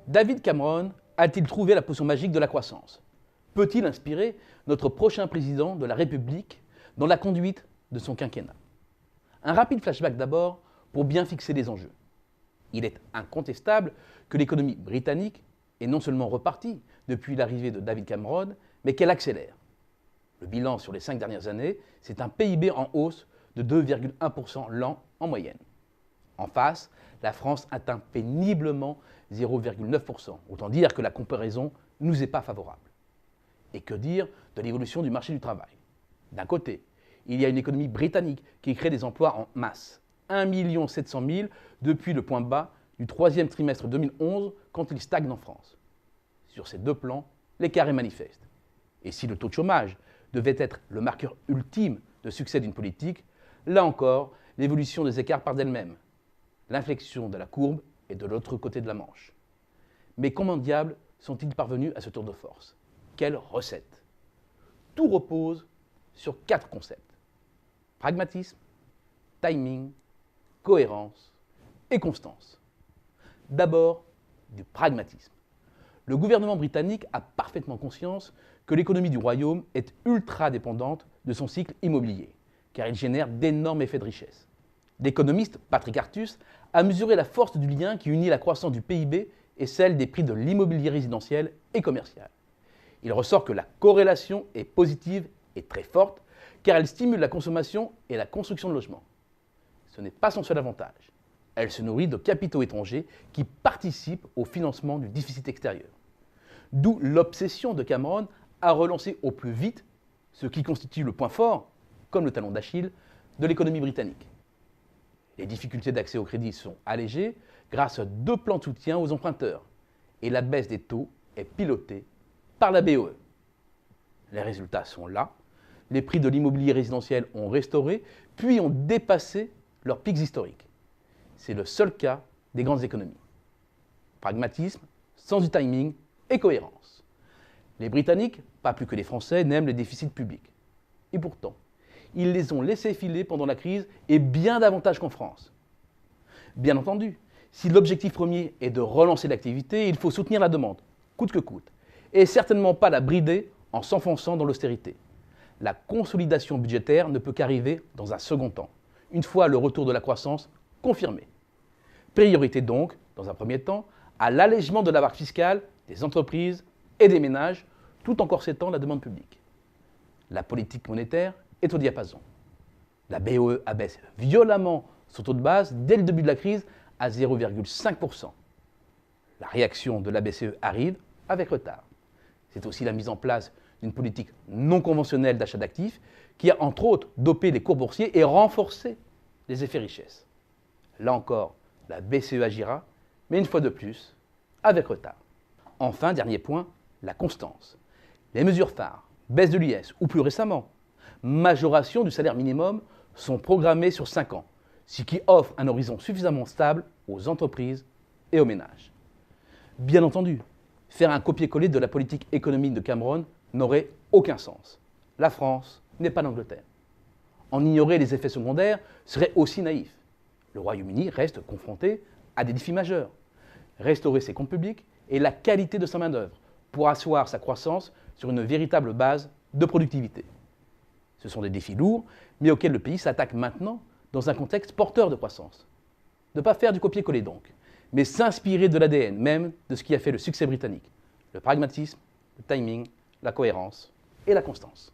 David Cameron a-t-il trouvé la potion magique de la croissance? Peut-il inspirer notre prochain président de la République dans la conduite de son quinquennat? Un rapide flashback d'abord pour bien fixer les enjeux. Il est incontestable que l'économie britannique est non seulement repartie depuis l'arrivée de David Cameron, mais qu'elle accélère. Le bilan sur les 5 dernières années, c'est un PIB en hausse de 2,1% l'an en moyenne. En face, la France atteint péniblement 0,9%. Autant dire que la comparaison ne nous est pas favorable. Et que dire de l'évolution du marché du travail? D'un côté, il y a une économie britannique qui crée des emplois en masse. 1 700 000 depuis le point bas du troisième trimestre 2011 quand il stagne en France. Sur ces deux plans, l'écart est manifeste. Et si le taux de chômage devait être le marqueur ultime de succès d'une politique, là encore, l'évolution des écarts part d'elle-même. L'inflexion de la courbe est de l'autre côté de la Manche. Mais comment diable sont-ils parvenus à ce tour de force? Quelle recette? Tout repose sur 4 concepts. Pragmatisme, timing, cohérence et constance. D'abord, du pragmatisme. Le gouvernement britannique a parfaitement conscience que l'économie du Royaume est ultra dépendante de son cycle immobilier, car il génère d'énormes effets de richesse. L'économiste Patrick Artus a mesuré la force du lien qui unit la croissance du PIB et celle des prix de l'immobilier résidentiel et commercial. Il ressort que la corrélation est positive et très forte, car elle stimule la consommation et la construction de logements. Ce n'est pas son seul avantage. Elle se nourrit de capitaux étrangers qui participent au financement du déficit extérieur. D'où l'obsession de Cameron à relancer au plus vite ce qui constitue le point fort, comme le talon d'Achille, de l'économie britannique. Les difficultés d'accès au crédit sont allégées grâce à 2 plans de soutien aux emprunteurs et la baisse des taux est pilotée par la BOE. Les résultats sont là. Les prix de l'immobilier résidentiel ont restauré, puis ont dépassé leurs pics historiques. C'est le seul cas des grandes économies. Pragmatisme, sens du timing et cohérence. Les Britanniques, pas plus que les Français, n'aiment les déficits publics. Et pourtant, ils les ont laissés filer pendant la crise et bien davantage qu'en France. Bien entendu, si l'objectif premier est de relancer l'activité, il faut soutenir la demande, coûte que coûte, et certainement pas la brider en s'enfonçant dans l'austérité. La consolidation budgétaire ne peut qu'arriver dans un second temps, une fois le retour de la croissance confirmé. Priorité donc, dans un premier temps, à l'allègement de la barre fiscale des entreprises et des ménages, tout en corsetant la demande publique. La politique monétaire est au diapason. La BOE abaisse violemment son taux de base dès le début de la crise à 0,5%. La réaction de la BCE arrive avec retard. C'est aussi la mise en place d'une politique non conventionnelle d'achat d'actifs qui a entre autres dopé les cours boursiers et renforcé les effets richesse. Là encore, la BCE agira, mais une fois de plus, avec retard. Enfin, dernier point, la constance. Les mesures phares, baisse de l'IS ou plus récemment, majoration du salaire minimum sont programmées sur 5 ans, ce qui offre un horizon suffisamment stable aux entreprises et aux ménages. Bien entendu, faire un copier-coller de la politique économique de Cameron n'aurait aucun sens. La France n'est pas l'Angleterre. En ignorer les effets secondaires serait aussi naïf. Le Royaume-Uni reste confronté à des défis majeurs. Restaurer ses comptes publics et la qualité de sa main-d'œuvre pour asseoir sa croissance sur une véritable base de productivité. Ce sont des défis lourds, mais auxquels le pays s'attaque maintenant dans un contexte porteur de croissance. Ne pas faire du copier-coller donc, mais s'inspirer de l'ADN même de ce qui a fait le succès britannique. Le pragmatisme, le timing, la cohérence et la constance.